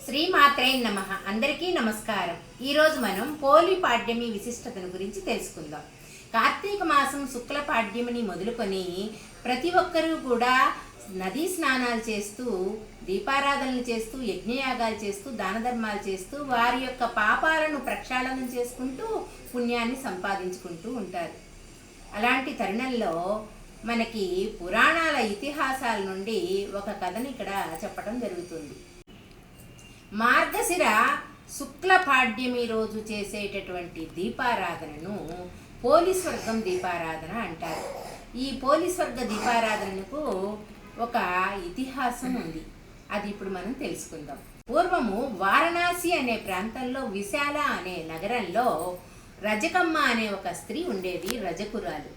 శ్రీమాత్రే నమః. అందరికీ నమస్కారం. ఈరోజు మనం పోలి పాడ్యమి విశిష్టతను గురించి తెలుసుకుందాం. కార్తీక మాసం శుక్ల పాడ్యమిని మొదలుకొని ప్రతి ఒక్కరూ కూడా నదీ స్నానాలు చేస్తూ, దీపారాధనలు చేస్తూ, యజ్ఞయాగాలు చేస్తూ, దాన ధర్మాలు చేస్తూ వారి యొక్క పాపాలను ప్రక్షాళనం చేసుకుంటూ పుణ్యాన్ని సంపాదించుకుంటూ ఉంటారు. అలాంటి తరుణంలో మనకి పురాణాల ఇతిహాసాల నుండి ఒక కథని ఇక్కడ చెప్పడం జరుగుతుంది. మార్గశిర శుక్ల పాడ్యమి రోజు చేసేటటువంటి దీపారాధనను పోలీస్వర్గం దీపారాధన అంటారు. ఈ పోలీస్వర్గ దీపారాధనకు ఒక ఇతిహాసం ఉంది. అది ఇప్పుడు మనం తెలుసుకుందాం. పూర్వము వారణాసి అనే ప్రాంతంలో విశాల అనే నగరంలో రజకమ్మ అనే ఒక స్త్రీ ఉండేది. రజకురాలు.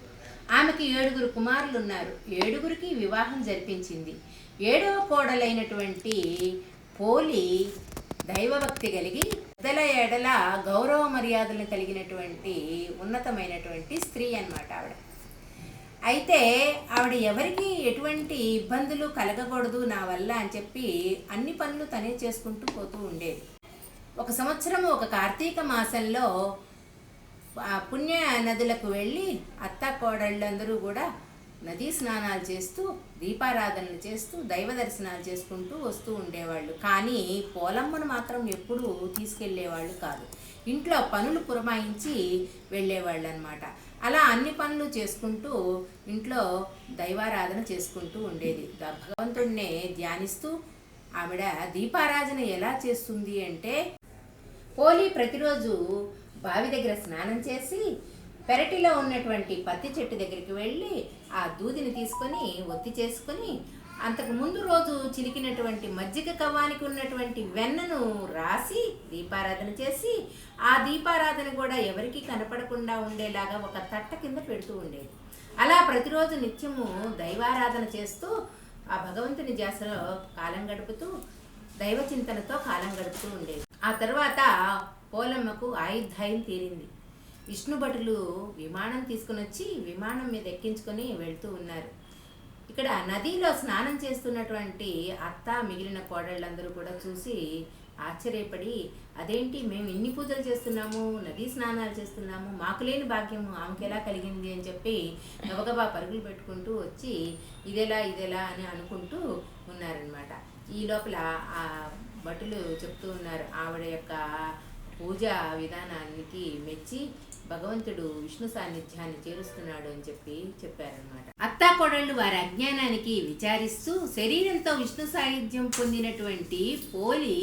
ఆమెకి 7 కుమారులు ఉన్నారు. 7కి వివాహం జరిపించింది. 7వ కోడలైనటువంటి పోలి దైవభక్తి కలిగి పెద్దల ఎడల గౌరవ మర్యాదలను కలిగినటువంటి ఉన్నతమైనటువంటి స్త్రీ అన్నమాట ఆవిడ. అయితే ఆవిడ ఎవరికి ఎటువంటి ఇబ్బందులు కలగకూడదు నా వల్ల అని చెప్పి అన్ని పనులు తనే చేసుకుంటూ పోతూ ఉండేది. ఒక సంవత్సరం ఒక కార్తీక మాసంలో పుణ్య నదులకు వెళ్ళి అత్త కోడళ్ళందరూ కూడా నదీ స్నానాలు చేస్తూ, దీపారాధనలు చేస్తూ, దైవ దర్శనాలు చేసుకుంటూ వస్తూ ఉండేవాళ్ళు. కానీ పోలమ్మను మాత్రం ఎప్పుడూ తీసుకెళ్లేవాళ్ళు కాదు. ఇంట్లో పనులు పురమాయించి వెళ్ళేవాళ్ళు అనమాట. అలా అన్ని పనులు చేసుకుంటూ ఇంట్లో దైవారాధన చేసుకుంటూ ఉండేది. భగవంతుడినే ధ్యానిస్తూ ఆవిడ దీపారాధన ఎలా చేస్తుంది అంటే, పోలి ప్రతిరోజు బావి దగ్గర స్నానం చేసి పెరటిలో ఉన్నటువంటి పత్తి చెట్టు దగ్గరికి వెళ్ళి ఆ దూదిని తీసుకొని ఒత్తి చేసుకొని, అంతకు ముందు రోజు చిలికినటువంటి మజ్జిగ కవ్వానికి ఉన్నటువంటి వెన్నను రాసి దీపారాధన చేసి, ఆ దీపారాధన కూడా ఎవరికి కనపడకుండా ఉండేలాగా ఒక తట్ట కింద పెడుతూ ఉండేది. అలా ప్రతిరోజు నిత్యము దైవారాధన చేస్తూ ఆ భగవంతుని ధ్యాసలో కాలం గడుపుతూ, దైవ చింతనతో కాలం గడుపుతూ ఉండేది. ఆ తర్వాత పోలమ్మకు ఆయుర్దాయం తీరింది. విష్ణు భటులు విమానం తీసుకుని వచ్చి విమానం మీద ఎక్కించుకొని వెళ్తూ ఉన్నారు. ఇక్కడ నదిలో స్నానం చేస్తున్నటువంటి అత్త మిగిలిన కోడళ్ళందరూ కూడా చూసి ఆశ్చర్యపడి, అదేంటి మేము ఇన్ని పూజలు చేస్తున్నాము, నదీ స్నానాలు చేస్తున్నాము, మాకు లేని భాగ్యము ఆమెకు ఎలా కలిగింది అని చెప్పి గబగబా పరుగులు పెట్టుకుంటూ వచ్చి ఇదేలా అని అనుకుంటూ ఉన్నారనమాట. ఈ లోపల ఆ భటులు చెప్తూ ఉన్నారు, ఆవిడ యొక్క పూజా విధానానికి మెచ్చి భగవంతుడు విష్ణు సాన్నిధ్యాన్ని చేరుస్తున్నాడు అని చెప్పి చెప్పారనమాట. అత్తాకోడళ్ళు వారి అజ్ఞానానికి విచారిస్తూ శరీరంతో విష్ణు సాన్నిధ్యం పొందినటువంటి పోలి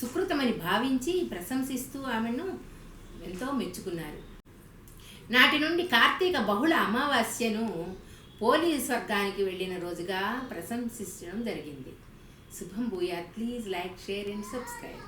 సుకృతమని భావించి ప్రశంసిస్తూ ఆమెను ఎంతో మెచ్చుకున్నారు. నాటి నుండి కార్తీక బహుళ అమావాస్యను పోలి స్వర్గానికి వెళ్ళిన రోజుగా ప్రశంసించడం జరిగింది. శుభం భూయాత్. Please like, share and subscribe.